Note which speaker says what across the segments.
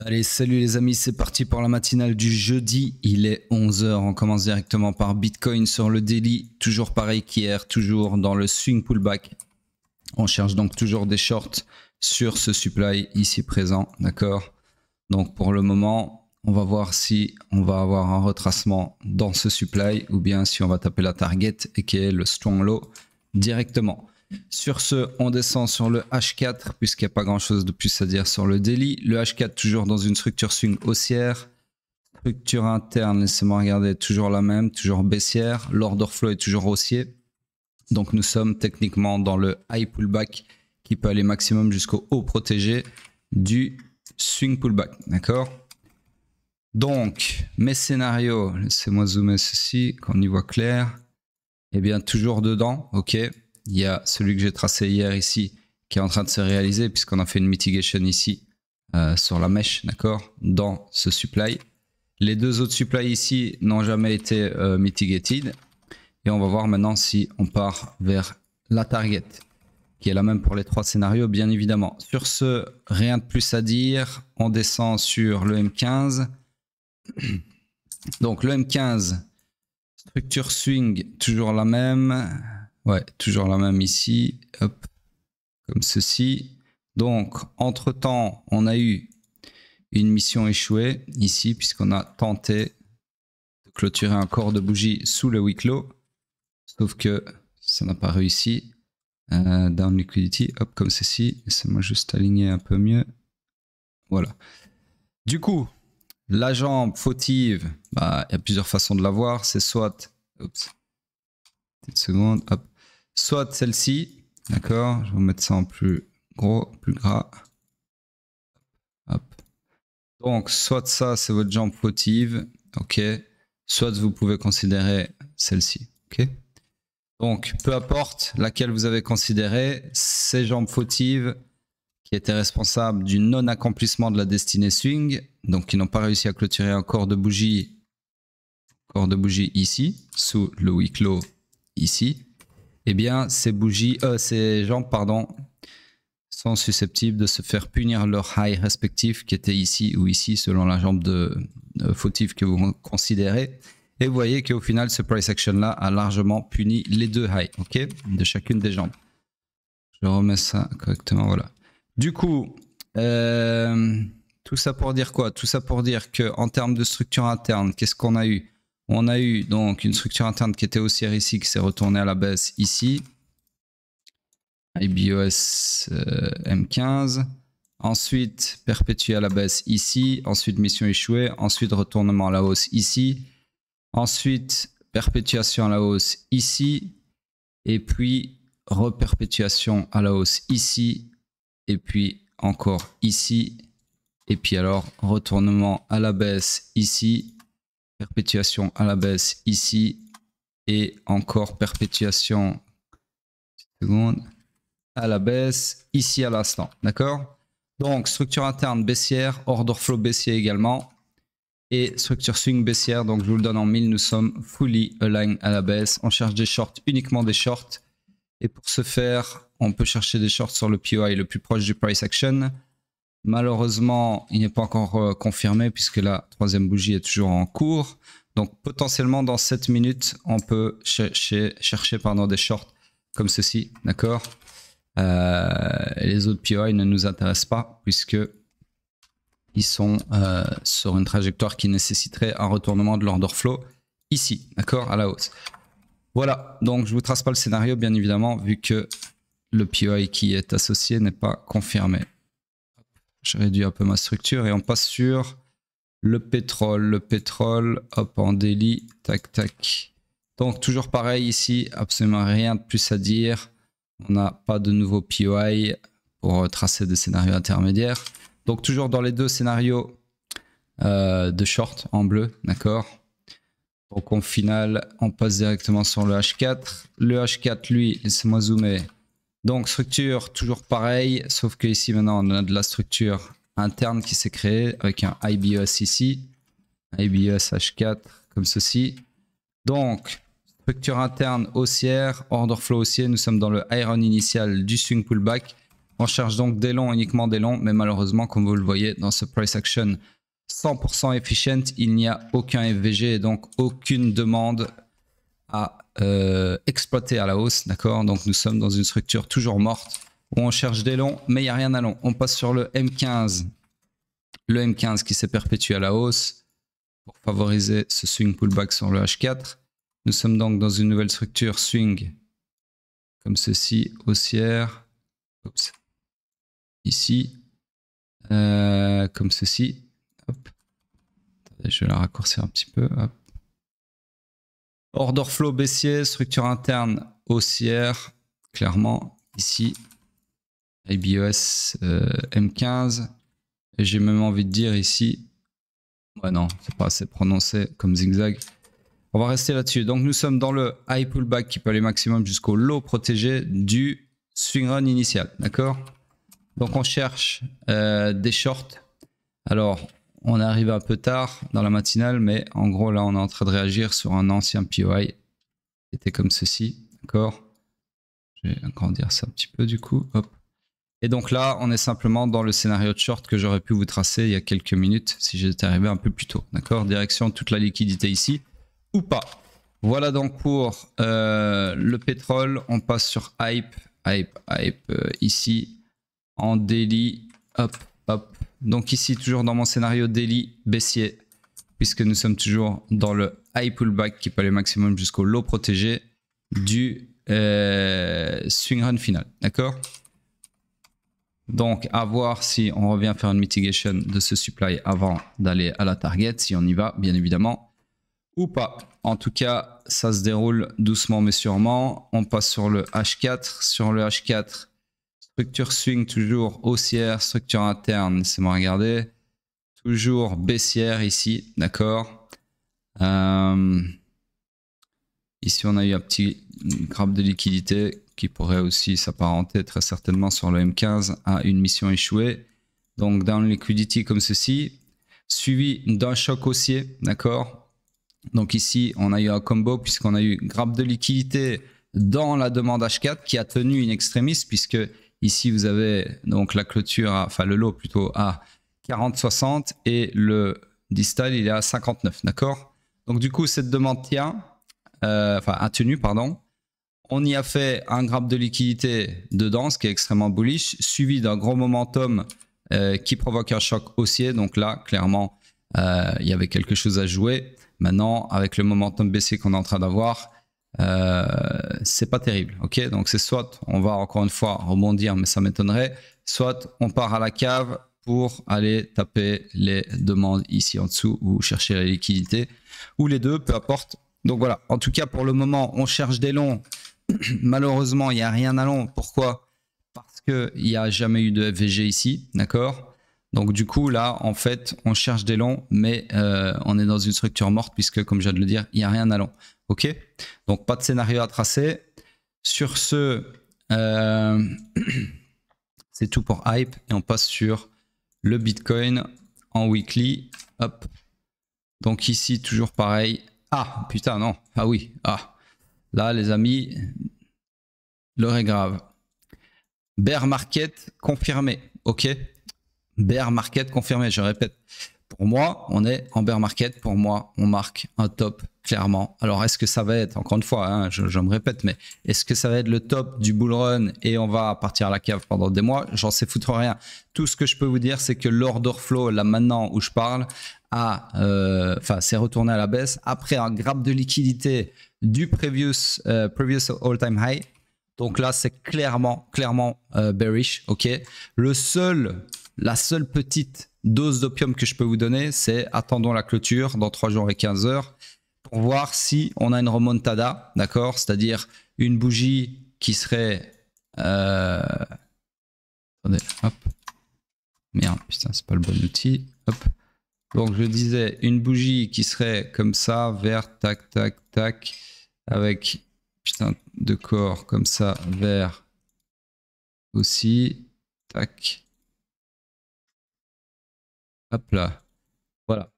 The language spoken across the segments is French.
Speaker 1: Allez, salut les amis, c'est parti pour la matinale du jeudi. Il est 11 h. On commence directement par Bitcoin sur le daily. Toujours pareil qu'hier, toujours dans le swing pullback. On cherche donc toujours des shorts sur ce supply ici présent, d'accord? Donc pour le moment, on va voir si on va avoir un retracement dans ce supply ou bien si on va taper la target et qui est le strong low directement. Sur ce, on descend sur le H4 puisqu'il n'y a pas grand chose de plus à dire sur le daily. Le H4 toujours dans une structure swing haussière. Structure interne, laissez-moi regarder, toujours la même, toujours baissière. L'order flow est toujours haussier. Donc nous sommes techniquement dans le high pullback qui peut aller maximum jusqu'au haut protégé du swing pullback. D'accord? Donc mes scénarios, laissez-moi zoomer ceci, qu'on y voit clair. Eh bien toujours dedans, ok. Il y a celui que j'ai tracé hier ici qui est en train de se réaliser puisqu'on a fait une mitigation ici sur la mèche, d'accord, dans ce supply. Les deux autres supplies ici n'ont jamais été mitigated. Et on va voir maintenant si on part vers la target, qui est la même pour les trois scénarios, bien évidemment. Sur ce, rien de plus à dire. On descend sur le M15. Donc le M15, structure swing, toujours la même. Ouais, toujours la même ici. Hop, comme ceci. Donc, entre-temps, on a eu une mission échouée ici, puisqu'on a tenté de clôturer un corps de bougie sous le week low. Sauf que ça n'a pas réussi. Down liquidity, hop, comme ceci. Laissez-moi juste aligner un peu mieux. Voilà. Du coup, la jambe fautive, bah, il y a plusieurs façons de la voir. C'est soit, oups, petite seconde, hop, soit celle-ci, d'accord. Je vais vous mettre ça en plus gros, plus gras. Hop. Donc, soit ça, c'est votre jambe fautive, ok. Soit vous pouvez considérer celle-ci, ok. Donc, peu importe laquelle vous avez considéré, ces jambes fautives qui étaient responsables du non-accomplissement de la destinée swing, donc qui n'ont pas réussi à clôturer un corps de bougie ici, sous le week low ici, eh bien, ces jambes, pardon, sont susceptibles de se faire punir leur high respectif qui était ici ou ici, selon la jambe fautive que vous considérez. Et vous voyez qu'au final, ce price action là a largement puni les deux highs, ok, de chacune des jambes. Je remets ça correctement, voilà. Du coup, tout ça pour dire quoi? Tout ça pour dire qu'en termes de structure interne, qu'est-ce qu'on a eu? On a eu donc une structure interne qui était haussière ici, qui s'est retournée à la baisse ici. IBOS M15. Ensuite, perpétué à la baisse ici. Ensuite, mission échouée. Ensuite, retournement à la hausse ici. Ensuite, perpétuation à la hausse ici. Et puis, reperpétuation à la hausse ici. Et puis, encore ici. Et puis alors, retournement à la baisse ici. Perpétuation à la baisse ici. Et encore perpétuation seconde, à la baisse ici à l'instant. D'accord? Donc, structure interne baissière. Order flow baissier également. Et structure swing baissière, donc je vous le donne en 1000, nous sommes fully aligned à la baisse. On cherche des shorts, uniquement des shorts. Et pour ce faire, on peut chercher des shorts sur le POI le plus proche du price action. Malheureusement, il n'est pas encore confirmé puisque la troisième bougie est toujours en cours. Donc potentiellement dans 7 minutes, on peut chercher des shorts comme ceci, d'accord? Les autres POI ne nous intéressent pas puisque ils sont sur une trajectoire qui nécessiterait un retournement de l'order flow ici, d'accord, à la hausse. Voilà, donc je ne vous trace pas le scénario, bien évidemment, vu que le POI qui est associé n'est pas confirmé. Je réduis un peu ma structure et on passe sur le pétrole. Le pétrole, hop, en daily, tac, tac. Donc toujours pareil ici, absolument rien de plus à dire. On n'a pas de nouveau POI pour tracer des scénarios intermédiaires. Donc toujours dans les deux scénarios de short en bleu, d'accord. Donc au final, on passe directement sur le H4. Le H4, lui, laissez-moi zoomer. Donc structure toujours pareil, sauf que ici maintenant on a de la structure interne qui s'est créée avec un IBOS ici. IBOS H4 comme ceci. Donc structure interne haussière, order flow haussier, nous sommes dans le high run initial du swing pullback. On cherche donc des longs, uniquement des longs, mais malheureusement, comme vous le voyez dans ce price action 100% efficient, il n'y a aucun FVG et donc aucune demande à exploiter à la hausse, d'accord? Donc nous sommes dans une structure toujours morte où on cherche des longs, mais il n'y a rien à long. On passe sur le M15. Le M15 qui s'est perpétué à la hausse pour favoriser ce swing pullback sur le H4. Nous sommes donc dans une nouvelle structure swing comme ceci, haussière. Oups. Ici, comme ceci. Hop. Attendez, je vais la raccourcir un petit peu. Hop. Order flow baissier, structure interne haussière, clairement. Ici, IBOS M15. Et j'ai même envie de dire ici, ouais non, c'est pas assez prononcé comme zigzag. On va rester là-dessus. Donc nous sommes dans le high pullback qui peut aller maximum jusqu'au low protégé du swing run initial, d'accord? Donc on cherche des shorts. Alors on est arrivé un peu tard dans la matinale, mais en gros là on est en train de réagir sur un ancien POI qui était comme ceci, d'accord? Je vais agrandir ça un petit peu du coup, hop. Et donc là, on est simplement dans le scénario de short que j'aurais pu vous tracer il y a quelques minutes si j'étais arrivé un peu plus tôt. D'accord? Direction toute la liquidité ici ou pas. Voilà donc pour le pétrole. On passe sur hype ici en daily. Hop, hop. Donc ici, toujours dans mon scénario daily baissier puisque nous sommes toujours dans le high pullback qui peut aller maximum jusqu'au low protégé du swing run final. D'accord? Donc, à voir si on revient faire une mitigation de ce supply avant d'aller à la target, si on y va, bien évidemment, ou pas. En tout cas, ça se déroule doucement mais sûrement. On passe sur le H4. Sur le H4, structure swing toujours haussière, structure interne, laissez-moi regarder. Toujours baissière ici, d'accord. Ici, on a eu un petit grab de liquidité qui pourrait aussi s'apparenter très certainement sur le M15 à une mission échouée. Donc, down liquidity comme ceci, suivi d'un choc haussier, d'accord. Donc ici, on a eu un combo puisqu'on a eu grab de liquidité dans la demande H4 qui a tenu in extremis puisque ici, vous avez donc la clôture, enfin le lot plutôt à 40,60 et le distal, il est à 59, d'accord. Donc du coup, cette demande tient. A tenu, pardon. On y a fait un grab de liquidité dedans, ce qui est extrêmement bullish, suivi d'un gros momentum qui provoque un choc haussier. Donc là, clairement, il y avait quelque chose à jouer. Maintenant, avec le momentum baissier qu'on est en train d'avoir, c'est pas terrible. Ok, donc c'est soit on va encore une fois rebondir, mais ça m'étonnerait, soit on part à la cave pour aller taper les demandes ici en dessous ou chercher la liquidité, ou les deux, peu importe. Donc voilà, en tout cas pour le moment, on cherche des longs. Malheureusement, il n'y a rien à long. Pourquoi? Parce qu'il n'y a jamais eu de FVG ici, d'accord? Donc du coup, là, en fait, on cherche des longs, mais on est dans une structure morte puisque, comme je viens de le dire, il n'y a rien à long. Ok? Donc pas de scénario à tracer. Sur ce, c'est tout pour hype et on passe sur le Bitcoin en weekly. Hop. Donc ici, toujours pareil. Ah, putain, non. Ah oui. Ah. Là, les amis, l'heure est grave. Bear market confirmé. OK. Bear market confirmé, je répète. Pour moi, on est en bear market. Pour moi, on marque un top, clairement. Alors, est-ce que ça va être, encore une fois, hein, je me répète, mais est-ce que ça va être le top du bull run et on va partir à la cave pendant des mois? J'en sais foutre rien. Tout ce que je peux vous dire, c'est que l'order flow, là maintenant où je parle, c'est retourné à la baisse après un grab de liquidité du previous all-time high. Donc là, c'est clairement bearish. Ok. La seule petite dose d'opium que je peux vous donner, c'est attendons la clôture dans 3 jours et 15 heures pour voir si on a une remontada, d'accord, c'est-à-dire une bougie qui serait attendez, hop, merde, putain, c'est pas le bon outil, hop. Donc je disais une bougie qui serait comme ça, vert, tac, tac, tac, avec putain de corps comme ça, vert aussi, tac. Hop là, voilà.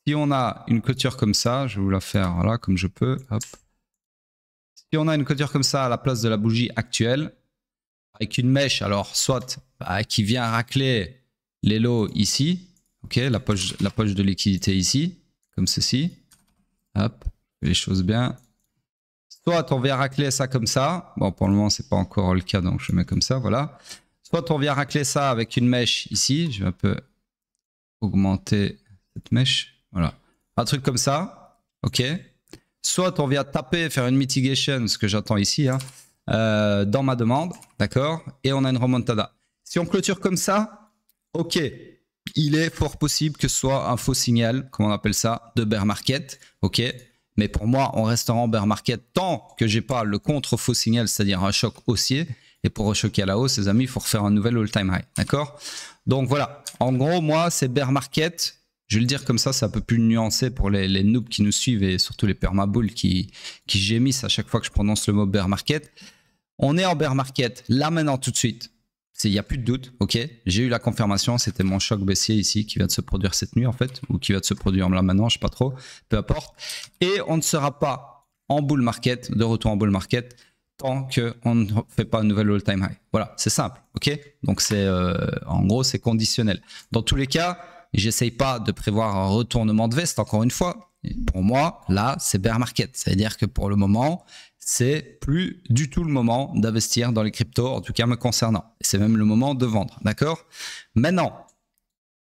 Speaker 1: Si on a une clôture comme ça, je vais vous la faire là comme je peux. Hop. Si on a une clôture comme ça à la place de la bougie actuelle, avec une mèche, alors soit qui vient racler les lots ici, ok, la poche de liquidité ici, comme ceci, hop, les choses bien. Soit on vient racler ça comme ça, bon pour le moment c'est pas encore le cas donc je mets comme ça, voilà. Soit on vient racler ça avec une mèche ici, je vais un peu augmenter cette mèche, voilà, un truc comme ça, ok. Soit on vient taper, faire une mitigation, ce que j'attends ici, hein, dans ma demande, d'accord, et on a une remontada. Si on clôture comme ça, ok, il est fort possible que ce soit un faux signal, comme on appelle ça, de bear market, ok. Mais pour moi, on restera en bear market tant que j'ai pas le contre-faux signal, c'est-à-dire un choc haussier. Et pour rechoquer à la hausse, les amis, il faut refaire un nouvel all-time high, d'accord? Donc voilà, en gros, moi, c'est bear market. Je vais le dire comme ça, c'est un peu plus nuancé pour les noobs qui nous suivent et surtout les permabulls qui gémissent à chaque fois que je prononce le mot bear market. On est en bear market, là maintenant tout de suite. Il n'y a plus de doute, ok. J'ai eu la confirmation, c'était mon choc baissier ici qui vient de se produire cette nuit en fait, ou qui va de se produire là maintenant, je ne sais pas trop, peu importe. Et on ne sera pas en bull market, de retour en bull market, tant qu'on ne fait pas un nouvel all-time high. Voilà, c'est simple, ok. Donc c'est, en gros, c'est conditionnel. Dans tous les cas, j'essaye pas de prévoir un retournement de veste, encore une fois. Et pour moi, là, c'est bear market. Ça veut dire que pour le moment, c'est plus du tout le moment d'investir dans les cryptos, en tout cas me concernant. C'est même le moment de vendre, d'accord? Maintenant,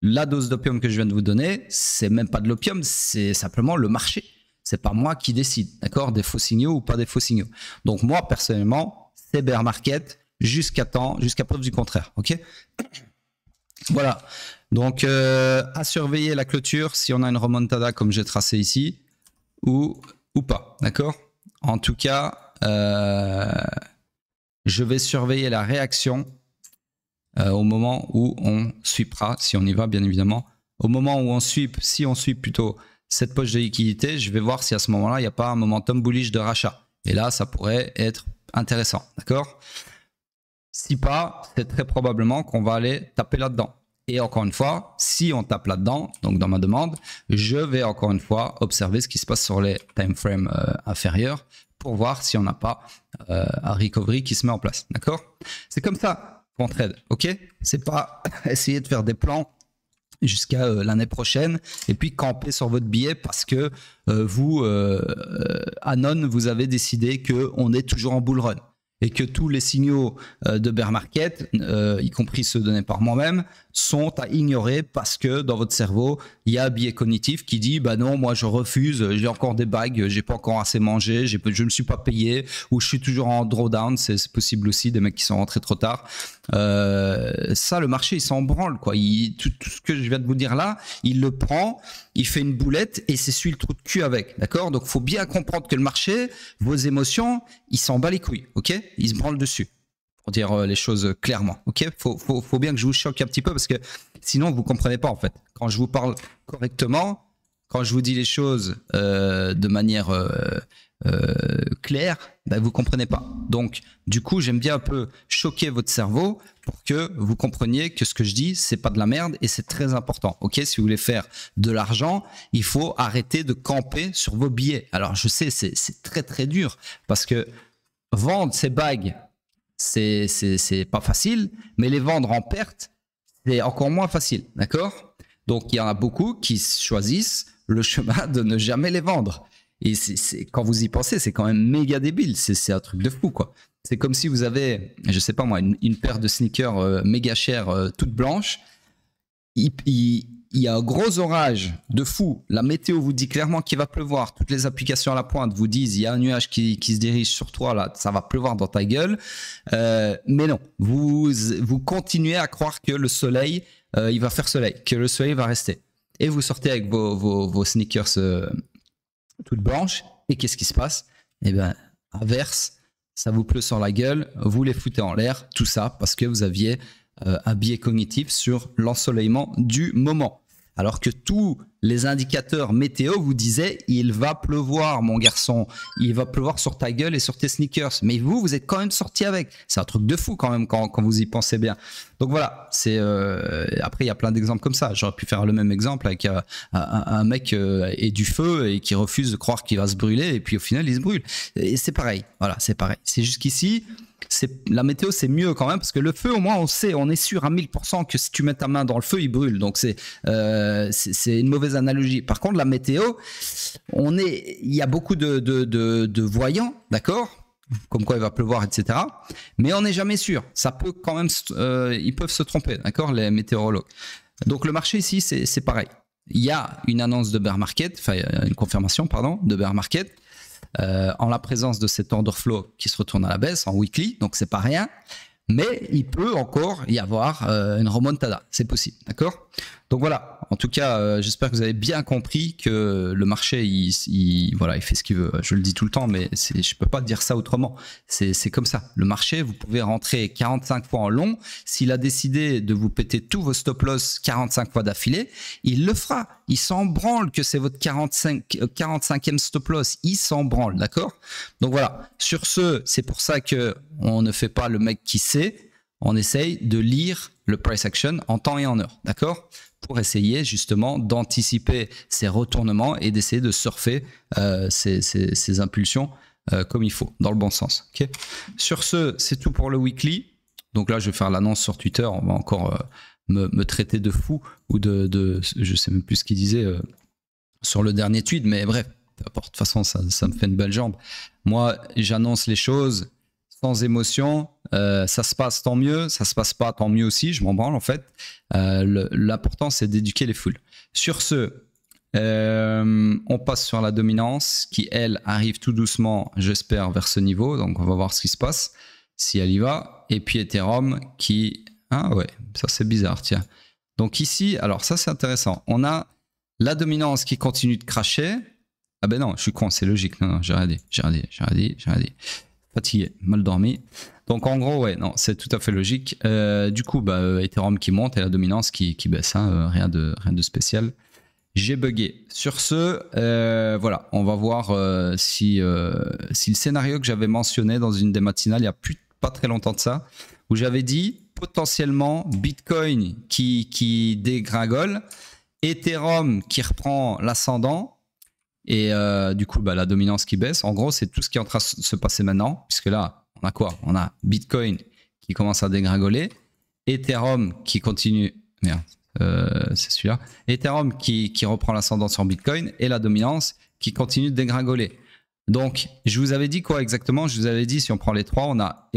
Speaker 1: la dose d'opium que je viens de vous donner, c'est même pas de l'opium, c'est simplement le marché. C'est pas moi qui décide, d'accord? Des faux signaux ou pas des faux signaux. Donc moi, personnellement, c'est bear market jusqu'à preuve du contraire, ok? Voilà. Donc, à surveiller la clôture si on a une remontada comme j'ai tracé ici ou pas, d'accord? En tout cas, je vais surveiller la réaction au moment où on sweepera, si on y va bien évidemment. Au moment où on sweep, si on sweep plutôt cette poche de liquidité, je vais voir si à ce moment-là, il n'y a pas un momentum bullish de rachat. Et là, ça pourrait être intéressant, d'accord? Si pas, c'est très probablement qu'on va aller taper là-dedans. Et encore une fois, si on tape là-dedans, donc dans ma demande, je vais encore une fois observer ce qui se passe sur les time frames inférieurs pour voir si on n'a pas un recovery qui se met en place. D'accord? C'est comme ça qu'on trade, ok? C'est pas essayer de faire des plans jusqu'à l'année prochaine et puis camper sur votre billet parce que vous, Anon, vous avez décidé qu'on est toujours en bull run. Et que tous les signaux de bear market, y compris ceux donnés par moi-même, sont à ignorer parce que dans votre cerveau, il y a un biais cognitif qui dit bah non, moi je refuse, j'ai encore des bagues, j'ai pas encore assez mangé, je ne me suis pas payé, ou je suis toujours en drawdown, c'est possible aussi, des mecs qui sont rentrés trop tard. Ça, le marché, il s'en branle, quoi. Tout ce que je viens de vous dire là, il le prend, il fait une boulette et s'essuie le trou de cul avec, d'accord? Donc, faut bien comprendre que le marché, vos émotions, il s'en bat les couilles, ok? Il se branle dessus, pour dire les choses clairement, ok? Faut bien que je vous choque un petit peu parce que sinon, vous comprenez pas, en fait. Quand je vous parle correctement, quand je vous dis les choses de manière claire, ben vous comprenez pas. Donc, du coup, j'aime bien un peu choquer votre cerveau pour que vous compreniez que ce que je dis, c'est pas de la merde et c'est très important. Ok, si vous voulez faire de l'argent, il faut arrêter de camper sur vos billets. Alors, je sais, c'est très très dur parce que vendre ces bagues, c'est pas facile, mais les vendre en perte, c'est encore moins facile. D'accord? Donc, il y en a beaucoup qui choisissent le chemin de ne jamais les vendre. Et quand vous y pensez, c'est quand même méga débile. C'est un truc de fou, quoi. C'est comme si vous avez, je sais pas moi, une paire de sneakers méga chères, toutes blanches. Il y a un gros orage de fou. La météo vous dit clairement qu'il va pleuvoir. Toutes les applications à la pointe vous disent il y a un nuage qui se dirige sur toi, là, ça va pleuvoir dans ta gueule. Mais non, vous continuez à croire que le soleil, il va faire soleil, que le soleil va rester. Et vous sortez avec vos sneakers toutes blanches. Et qu'est-ce qui se passe? Eh bien, inverse, ça vous pleut sur la gueule, vous les foutez en l'air, tout ça parce que vous aviez un biais cognitif sur l'ensoleillement du moment. Alors que tous les indicateurs météo vous disaient il va pleuvoir mon garçon, il va pleuvoir sur ta gueule et sur tes sneakers. Mais vous êtes quand même sorti avec. C'est un truc de fou quand même quand vous y pensez bien. Donc voilà, c'est après il y a plein d'exemples comme ça. J'aurais pu faire le même exemple avec un mec et du feu et qui refuse de croire qu'il va se brûler et puis au final il se brûle. Et c'est pareil. Voilà, c'est pareil. C'est jusqu'ici. la météo, c'est mieux quand même, parce que le feu, au moins, on sait, on est sûr à 1000% que si tu mets ta main dans le feu, il brûle. Donc, c'est une mauvaise analogie. Par contre, la météo, il y a beaucoup de voyants, d'accord, comme quoi il va pleuvoir, etc. Mais on n'est jamais sûr. Ça peut quand même, ils peuvent se tromper, d'accord, les météorologues. Donc, le marché ici, c'est pareil. Il y a une annonce de bear market, enfin, une confirmation, pardon, de bear market. En la présence de cet order flow qui se retourne à la baisse en weekly, donc c'est pas rien, mais il peut encore y avoir une remontada, c'est possible, d'accord? Donc voilà, en tout cas, j'espère que vous avez bien compris que le marché, voilà, il fait ce qu'il veut. Je le dis tout le temps, mais je peux pas dire ça autrement. C'est comme ça. Le marché, vous pouvez rentrer 45 fois en long. S'il a décidé de vous péter tous vos stop loss 45 fois d'affilée, il le fera. Il s'en branle que c'est votre 45e stop loss. Il s'en branle, d'accord? Donc voilà. Sur ce, c'est pour ça que on ne fait pas le mec qui sait. On essaye de lire le price action en temps et en heure, d'accord? Pour essayer justement d'anticiper ces retournements et d'essayer de surfer ces impulsions comme il faut, dans le bon sens. Okay, sur ce, c'est tout pour le weekly. Donc là, je vais faire l'annonce sur Twitter. On va encore me traiter de fou ou je sais même plus ce qu'il disait sur le dernier tweet, mais bref, peu importe. De toute façon, ça me fait une belle jambe. Moi, j'annonce les choses sans émotion. Ça se passe, tant mieux. Ça se passe pas, tant mieux aussi. Je m'en branle en fait. L'important, c'est d'éduquer les foules. Sur ce, on passe sur la dominance qui, elle, arrive tout doucement, j'espère, vers ce niveau. Donc, on va voir ce qui se passe, si elle y va. Et puis Ethereum qui... Ah ouais, ça c'est bizarre, tiens. Donc ici, alors ça c'est intéressant. On a la dominance qui continue de cracher. Ah ben non, je suis con, c'est logique. Non, j'ai rien dit. Fatigué, mal dormi. Donc en gros, ouais, non, c'est tout à fait logique. Du coup, Ethereum qui monte et la dominance qui baisse, hein, rien de spécial. J'ai bugué. Sur ce, voilà, on va voir si le scénario que j'avais mentionné dans une des matinales, il n'y a pas très longtemps de ça, où j'avais dit potentiellement Bitcoin qui dégringole, Ethereum qui reprend l'ascendant, et du coup, la dominance qui baisse. En gros, c'est tout ce qui est en train de se passer maintenant, puisque là, on a quoi? On a Bitcoin qui commence à dégringoler, Ethereum qui continue... Merde, c'est celui-là. Ethereum qui reprend l'ascendant sur Bitcoin, et la dominance qui continue de dégringoler. Donc, je vous avais dit quoi exactement? Je vous avais dit, si on prend les trois, on a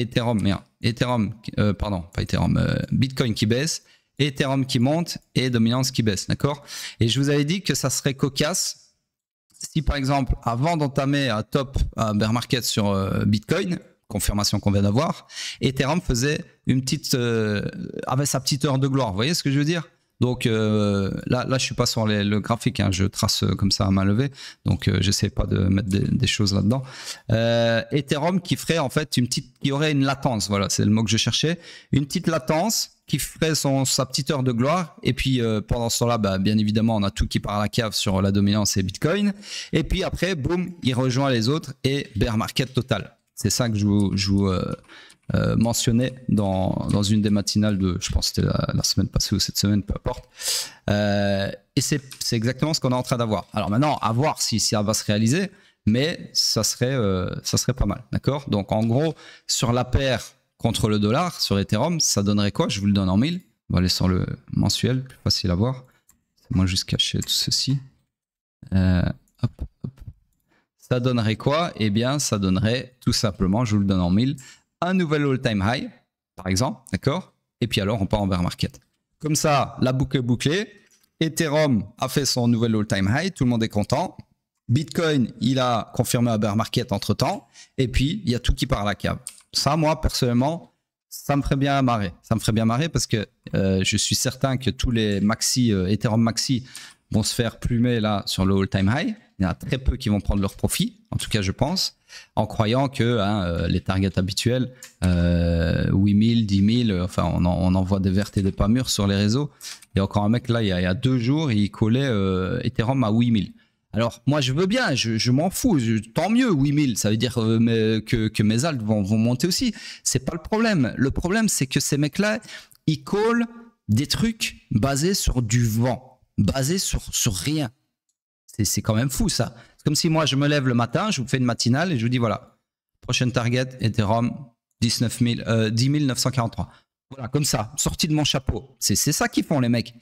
Speaker 1: Bitcoin qui baisse, Ethereum qui monte et dominance qui baisse, d'accord? Et je vous avais dit que ça serait cocasse si par exemple, avant d'entamer un bear market sur Bitcoin, confirmation qu'on vient d'avoir, Ethereum faisait avait sa petite heure de gloire. Vous voyez ce que je veux dire? Donc là, je suis pas sur le graphique, hein, je trace comme ça à main levée, donc j'essaie pas de mettre des choses là-dedans. Ethereum qui ferait en fait qui aurait une latence, voilà, c'est le mot que je cherchais, une petite latence qui ferait sa petite heure de gloire, et puis pendant ce temps-là, bien évidemment, on a tout qui part à la cave sur la dominance et Bitcoin, et puis après, boum, il rejoint les autres et bear market total. C'est ça que je vous mentionné dans une des matinales de, je pense que c'était la semaine passée ou cette semaine, peu importe. Et c'est exactement ce qu'on est en train d'avoir. Alors maintenant, à voir si ça va se réaliser, mais ça serait pas mal, d'accord? Donc en gros, sur la paire contre le dollar, sur Ethereum, ça donnerait quoi? Je vous le donne en 1000. On va aller sur le mensuel, plus facile à voir. C'est moi juste cacher tout ceci. Hop. Ça donnerait quoi? Eh bien, ça donnerait tout simplement, je vous le donne en 1000, un nouvel all-time high, par exemple, d'accord? Et puis alors, on part en bear market. Comme ça, la boucle est bouclée. Ethereum a fait son nouvel all-time high, tout le monde est content. Bitcoin, il a confirmé un bear market entre-temps. Et puis, il y a tout qui part à la cave. Ça, moi, personnellement, ça me ferait bien marrer. Ça me ferait bien marrer parce que je suis certain que tous les Ethereum maxi vont se faire plumer là sur le all-time high. Il y en a très peu qui vont prendre leur profit, en tout cas je pense, en croyant que les targets habituels, 8000, 10 000, enfin on en voit des vertes et des pas mûres sur les réseaux. Il y a encore un mec là, il y a 2 jours, il collait Ethereum à 8000. Alors moi je veux bien, je m'en fous, tant mieux 8000, ça veut dire que mes alts vont monter aussi. C'est pas le problème. Le problème c'est que ces mecs là, ils collent des trucs basés sur du vent, basés sur rien. C'est quand même fou ça. C'est comme si moi je me lève le matin, je vous fais une matinale et je vous dis voilà, prochaine target Ethereum 19 000, 10 943. Voilà, comme ça, sorti de mon chapeau. C'est ça qu'ils font, les mecs.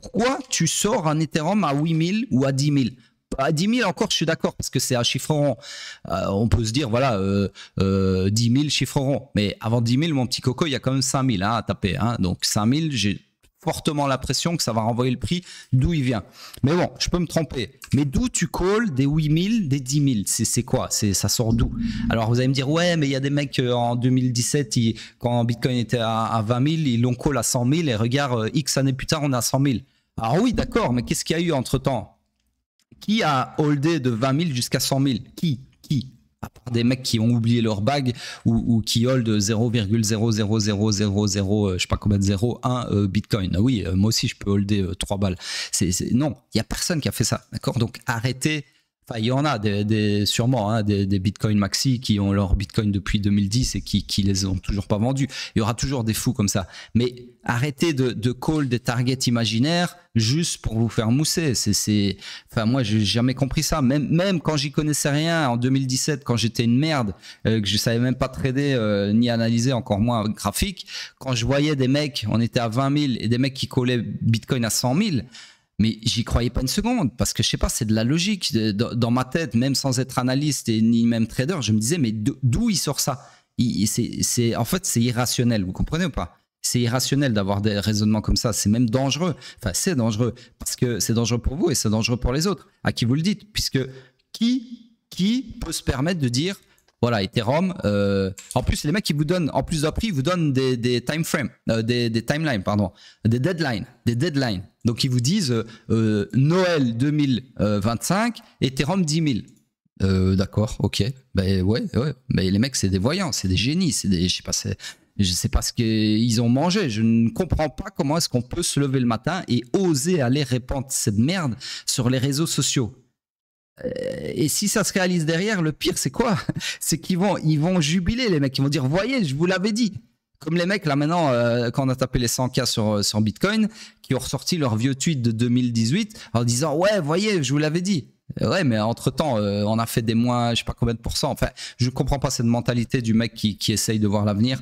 Speaker 1: Pourquoi tu sors un Ethereum à 8 000 ou à 10 000? À 10 000 encore, je suis d'accord, parce que c'est un chiffre rond. On peut se dire, voilà, 10 000 chiffre rond. Mais avant 10 000, mon petit coco, il y a quand même 5 000 à taper. Hein. Donc 5 000, j'ai fortement l'impression que ça va renvoyer le prix d'où il vient. Mais bon, je peux me tromper. Mais d'où tu calls des 8 000, des 10 000? C'est quoi? Ça sort d'où? Alors vous allez me dire, ouais, mais il y a des mecs en 2017, quand Bitcoin était à 20 000, ils l'ont call à 100 000 et regarde, X années plus tard, on est à 100 000. Alors oui, d'accord, mais qu'est-ce qu'il y a eu entre-temps? Qui a holdé de 20 000 jusqu'à 100 000? Qui? À part des mecs qui ont oublié leur bague ou qui hold 0,00000, je sais pas combien de 0,1 Bitcoin. Oui, moi aussi je peux holder 3 balles. Non, il n'y a personne qui a fait ça. D'accord? Donc arrêtez. Enfin, il y en a sûrement hein, des Bitcoin maxi qui ont leur Bitcoin depuis 2010 et qui les ont toujours pas vendus. Il y aura toujours des fous comme ça. Mais arrêtez de call des targets imaginaires juste pour vous faire mousser. Enfin, moi, j'ai jamais compris ça. Même quand j'y connaissais rien en 2017, quand j'étais une merde, que je savais même pas trader ni analyser, encore moins graphique. Quand je voyais des mecs, on était à 20 000 et des mecs qui callaient Bitcoin à 100 000. Mais j'y croyais pas une seconde parce que je sais pas, c'est de la logique dans ma tête, même sans être analyste et ni même trader. Je me disais, mais d'où il sort ça? En fait, c'est irrationnel. Vous comprenez ou pas? C'est irrationnel d'avoir des raisonnements comme ça. C'est même dangereux. Enfin, c'est dangereux parce que c'est dangereux pour vous et c'est dangereux pour les autres. À qui vous le dites? Puisque qui peut se permettre de dire, voilà, Ethereum. En plus, les mecs qui vous donnent, en plus d'un prix, ils vous donnent des time frames, des timelines, pardon, des deadlines. Donc, ils vous disent Noël 2025, Ethereum 10 000. D'accord, ok. Ben ouais. Mais les mecs, c'est des voyants, c'est des génies, je sais pas ce qu'ils ont mangé. Je ne comprends pas comment est-ce qu'on peut se lever le matin et oser aller répandre cette merde sur les réseaux sociaux. Et si ça se réalise derrière, le pire, c'est quoi? C'est qu'ils vont jubiler, les mecs. Ils vont dire, voyez, je vous l'avais dit. Comme les mecs, là, maintenant, quand on a tapé les 100K sur Bitcoin, qui ont ressorti leur vieux tweet de 2018 en disant, ouais, voyez, je vous l'avais dit. Ouais, mais entre-temps, on a fait des moins, je sais pas combien de pourcents. Enfin, je ne comprends pas cette mentalité du mec qui essaye de voir l'avenir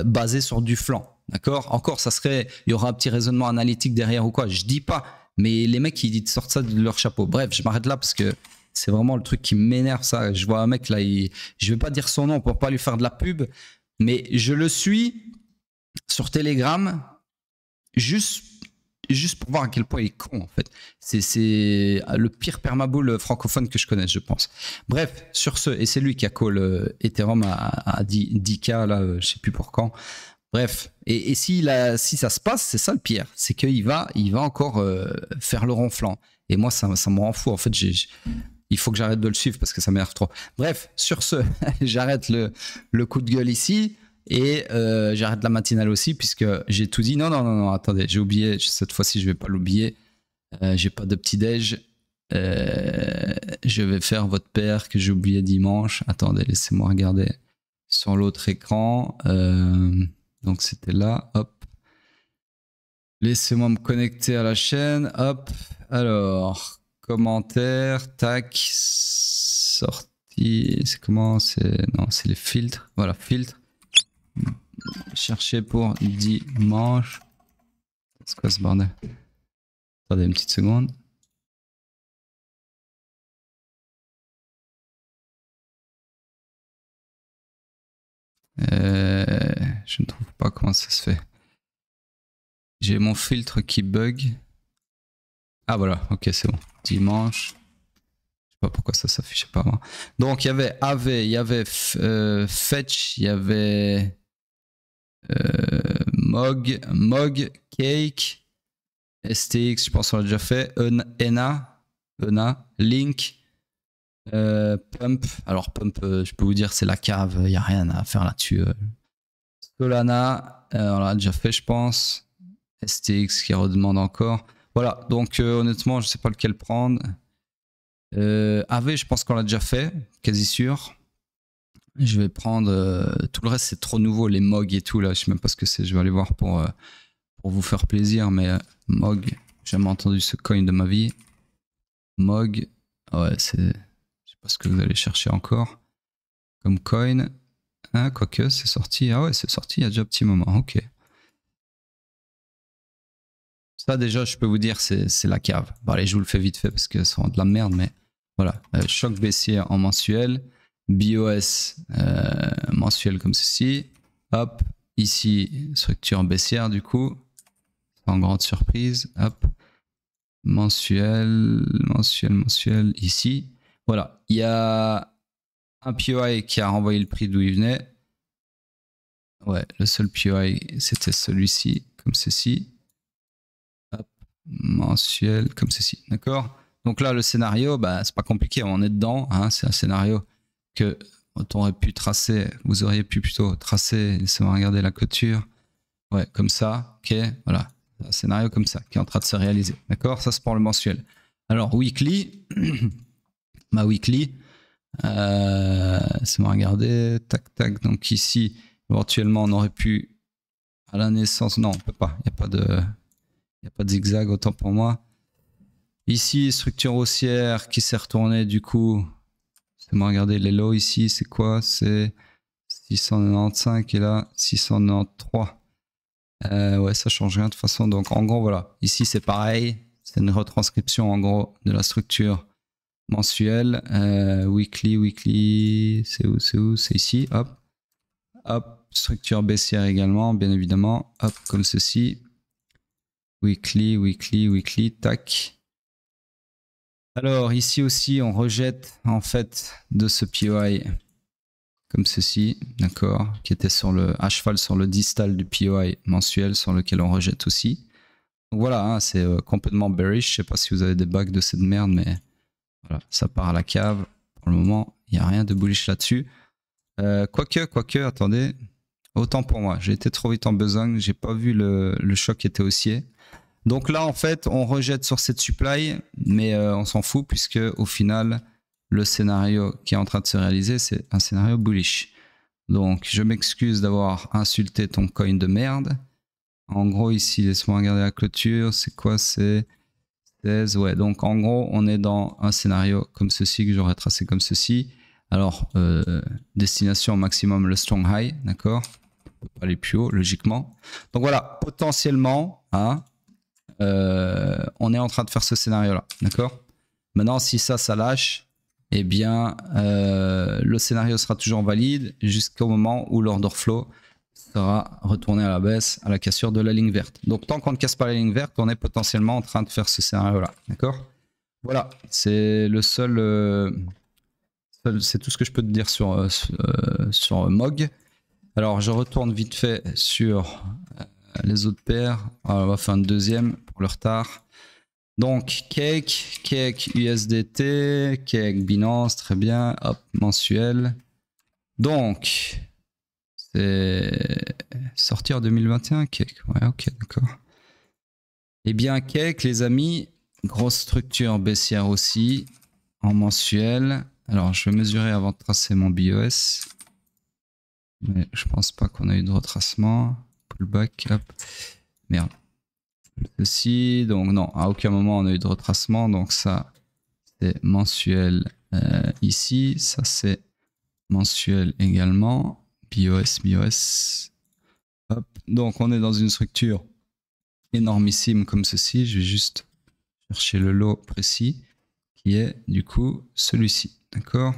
Speaker 1: basé sur du flanc. D'accord? Encore, il y aura un petit raisonnement analytique derrière ou quoi. Je dis pas. Mais les mecs, ils sortent ça de leur chapeau. Bref, je m'arrête là parce que c'est vraiment le truc qui m'énerve, ça. Je vois un mec là, je vais pas dire son nom pour pas lui faire de la pub, mais je le suis sur Telegram juste pour voir à quel point il est con, en fait. C'est le pire permabull francophone que je connaisse, je pense. Bref, sur ce, et c'est lui qui a call Ethereum à 10K, là, je sais plus pour quand. Bref, et si ça se passe, c'est ça le pire, c'est qu'il va encore faire le ronflant. Et moi, ça me rend fou. En fait, il faut que j'arrête de le suivre parce que ça m'énerve trop. Bref, sur ce, j'arrête le coup de gueule ici et j'arrête la matinale aussi puisque j'ai tout dit. Non, attendez, j'ai oublié. Cette fois-ci, je vais pas l'oublier. J'ai pas de petit-déj. Je vais faire votre père que j'ai oublié dimanche. Attendez, laissez-moi regarder sur l'autre écran. Donc c'était là, hop. Laissez-moi me connecter à la chaîne, hop. Alors, commentaire, tac, sortie, c'est comment? Non, c'est les filtres. Voilà, filtre. Chercher pour dimanche. C'est quoi ce bordel? Attendez une petite seconde. Je ne trouve pas comment ça se fait. J'ai mon filtre qui bug. Ah voilà, ok, c'est bon. Dimanche. Je sais pas pourquoi ça s'affichait pas avant. Donc il y avait AV, il y avait Fetch, il y avait Mog, Cake, STX, je pense qu'on l'a déjà fait. ENA, Link, Pump. Alors Pump, je peux vous dire c'est la cave, il n'y a rien à faire là-dessus. Solana, on l'a déjà fait je pense. STX qui redemande encore. Voilà, donc honnêtement, je sais pas lequel prendre. AV, je pense qu'on l'a déjà fait, quasi sûr. Je vais prendre tout le reste, c'est trop nouveau, les MOG et tout là, je sais même pas ce que c'est. Je vais aller voir pour vous faire plaisir, mais MOG, j'ai jamais entendu ce coin de ma vie. MOG, ouais, c'est, je sais pas ce que vous allez chercher encore comme coin. Ah, quoique, c'est sorti. Ah ouais, c'est sorti il y a déjà un petit moment. Ok. Ça, déjà, je peux vous dire, c'est la cave. Bon, allez, je vous le fais vite fait parce que c'est de la merde, mais voilà. Choc baissier en mensuel. BOS mensuel comme ceci. Hop. Ici, structure baissière, du coup. Sans grande surprise. Hop. Mensuel, mensuel, mensuel. Ici. Voilà. Il y a un POI qui a renvoyé le prix d'où il venait. Ouais, le seul POI, c'était celui-ci, comme ceci. Hop, mensuel, comme ceci. D'accord? Donc là, le scénario, bah, c'est pas compliqué, on est dedans. Hein, c'est un scénario que on aurait pu tracer, vous auriez pu plutôt tracer, laissez-moi regarder la clôture. Ouais, comme ça, ok, voilà. Un scénario comme ça, qui est en train de se réaliser. D'accord? Ça, c'est pour le mensuel. Alors, weekly, ma weekly, laissez-moi regarder, tac, tac. Donc ici, éventuellement, on aurait pu, à la naissance, non, on peut pas, il n'y a pas de... Il n'y a pas de zigzag, autant pour moi. Ici, structure haussière qui s'est retournée du coup. C'est moi regarder les lows ici, c'est quoi? C'est 695 et là 693. Ouais, ça change rien de toute façon. Donc en gros, voilà. Ici, c'est pareil. C'est une retranscription en gros de la structure mensuelle. Weekly, c'est où? C'est ici. Hop. Hop. Structure baissière également, bien évidemment. Hop, comme ceci. Weekly, tac. Alors ici aussi on rejette en fait de ce POI comme ceci, d'accord, qui était sur le à cheval sur le distal du POI mensuel sur lequel on rejette aussi. Donc voilà, hein, c'est complètement bearish. Je sais pas si vous avez des bugs de cette merde, mais voilà, ça part à la cave. Pour le moment, il n'y a rien de bullish là-dessus. Quoique, attendez, autant pour moi, j'ai été trop vite en besogne, j'ai pas vu le choc qui était haussier. Donc là, en fait, on rejette sur cette supply, mais on s'en fout puisque au final, le scénario qui est en train de se réaliser, c'est un scénario bullish. Donc, je m'excuse d'avoir insulté ton coin de merde. En gros, ici, laisse-moi regarder la clôture. C'est quoi? C'est 16. Ouais, donc en gros, on est dans un scénario comme ceci que j'aurais tracé comme ceci. Alors, destination maximum le strong high, d'accord? On peut pas aller plus haut, logiquement. Donc voilà, potentiellement, hein, on est en train de faire ce scénario-là, d'accord? Maintenant, si ça lâche, eh bien, le scénario sera toujours valide jusqu'au moment où l'order flow sera retourné à la baisse à la cassure de la ligne verte. Donc, tant qu'on ne casse pas la ligne verte, on est potentiellement en train de faire ce scénario-là, d'accord? Voilà, c'est le c'est tout ce que je peux te dire sur MOG. Alors, je retourne vite fait sur les autres paires. Alors, on va faire une deuxième pour le retard. Donc, Cake USDT, Cake Binance, très bien. Hop, mensuel. Donc, c'est sorti en 2021, Cake. Ouais, ok, d'accord. Eh bien, Cake, les amis, grosse structure baissière aussi, en mensuel. Alors, je vais mesurer avant de tracer mon BOS. Mais je pense pas qu'on a eu de retracement. Pullback, hop. Merde. Ceci, donc non, à aucun moment on a eu de retracement, donc ça c'est mensuel ici, ça c'est mensuel également, BOS. Hop. Donc on est dans une structure énormissime comme ceci, je vais juste chercher le lot précis qui est du coup celui-ci, d'accord?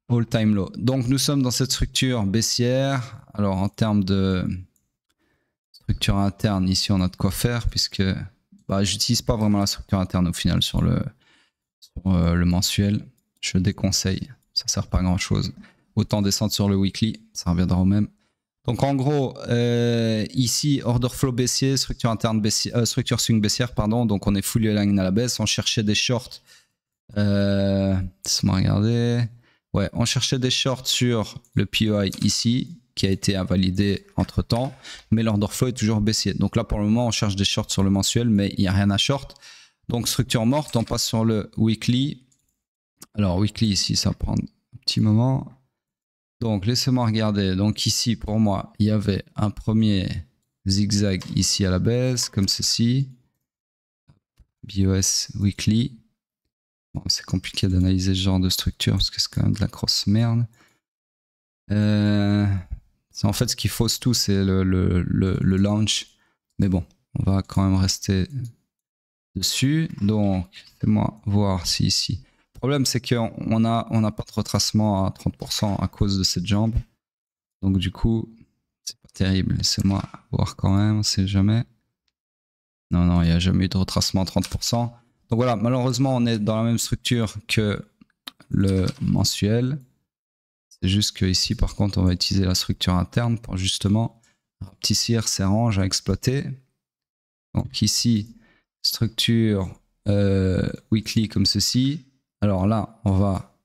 Speaker 1: All time low. Donc nous sommes dans cette structure baissière, alors en termes de structure interne, ici on a de quoi faire puisque bah, j'utilise pas vraiment la structure interne au final sur le mensuel. Je déconseille, ça sert pas à grand chose. Autant descendre sur le weekly, ça reviendra au même. Donc en gros, ici order flow baissier, structure interne baissière, structure swing baissière, pardon. Donc on est fully aligned à la baisse. On cherchait des shorts. Laisse-moi regarder. Ouais, on cherchait des shorts sur le POI ici, qui a été invalidé entre temps, mais l'order flow est toujours baissier. Donc là, pour le moment, on cherche des shorts sur le mensuel, mais il n'y a rien à short. Donc structure morte, on passe sur le weekly. Alors weekly ici, ça prend un petit moment. Donc laissez-moi regarder. Donc ici, pour moi, il y avait un premier zigzag ici à la baisse, comme ceci. BOS weekly. Bon, c'est compliqué d'analyser ce genre de structure parce que c'est quand même de la grosse merde. En fait, ce qui fausse tout, c'est le launch. Mais bon, on va quand même rester dessus. Donc, fais-moi voir si ici. Le problème, c'est qu'on n'a pas de retracement à 30% à cause de cette jambe. Donc, du coup, c'est pas terrible. Laissez-moi voir quand même, on sait jamais. Non, il n'y a jamais eu de retracement à 30%. Donc voilà, malheureusement, on est dans la même structure que le mensuel. C'est juste que ici, par contre, on va utiliser la structure interne pour justement rapetissir ces ranges à exploiter. Donc ici, structure weekly comme ceci. Alors là, on va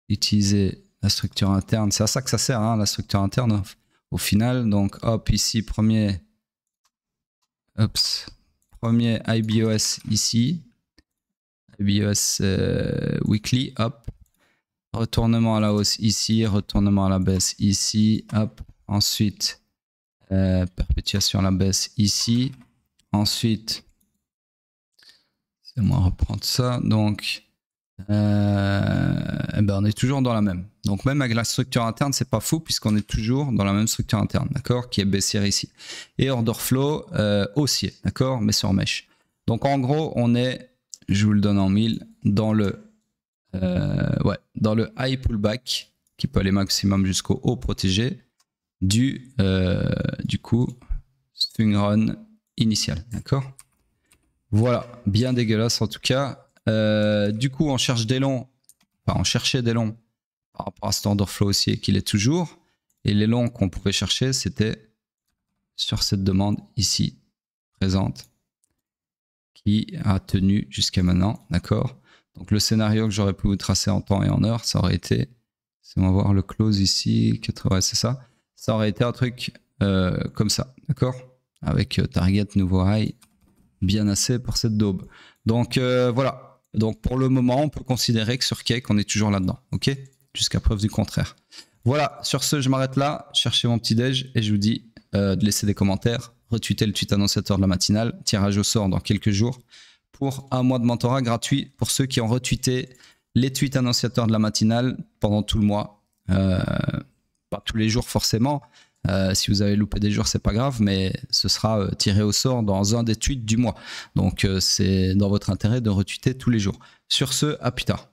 Speaker 1: utiliser la structure interne. C'est à ça que ça sert, hein, la structure interne au final. Donc hop, ici, premier IBOS ici. IBOS weekly, hop. Retournement à la hausse ici, retournement à la baisse ici, hop. Ensuite, perpétuation à la baisse ici. Ensuite, c'est moi reprendre ça. Donc, on est toujours dans la même. Donc, même avec la structure interne, c'est pas fou puisqu'on est toujours dans la même structure interne, d'accord, qui est baissière ici. Et order flow haussier, d'accord, mais sur mèche. Donc, en gros, on est, je vous le donne en 1000, dans le high pullback qui peut aller maximum jusqu'au haut protégé du coup swing run initial, d'accord. Voilà, bien dégueulasse en tout cas. Du coup, on cherche des longs, enfin on cherchait des longs par rapport à cet order flow haussier qu'il est toujours, et les longs qu'on pouvait chercher, c'était sur cette demande ici présente qui a tenu jusqu'à maintenant, d'accord. Donc le scénario que j'aurais pu vous tracer en temps et en heure, ça aurait été, on va voir le close ici, 80, c'est ça. Ça aurait été un truc comme ça, d'accord, avec target nouveau high, bien assez pour cette daube. Donc voilà. Donc pour le moment, on peut considérer que sur Cake, on est toujours là-dedans, ok, jusqu'à preuve du contraire. Voilà. Sur ce, je m'arrête là. Cherchez mon petit déj et je vous dis de laisser des commentaires, retweeter le tweet annonciateur de la matinale, tirage au sort dans quelques jours pour un mois de mentorat gratuit pour ceux qui ont retweeté les tweets annonciateurs de la matinale pendant tout le mois. Pas tous les jours forcément. Si vous avez loupé des jours, c'est pas grave, mais ce sera tiré au sort dans un des tweets du mois. Donc c'est dans votre intérêt de retweeter tous les jours. Sur ce, à plus tard.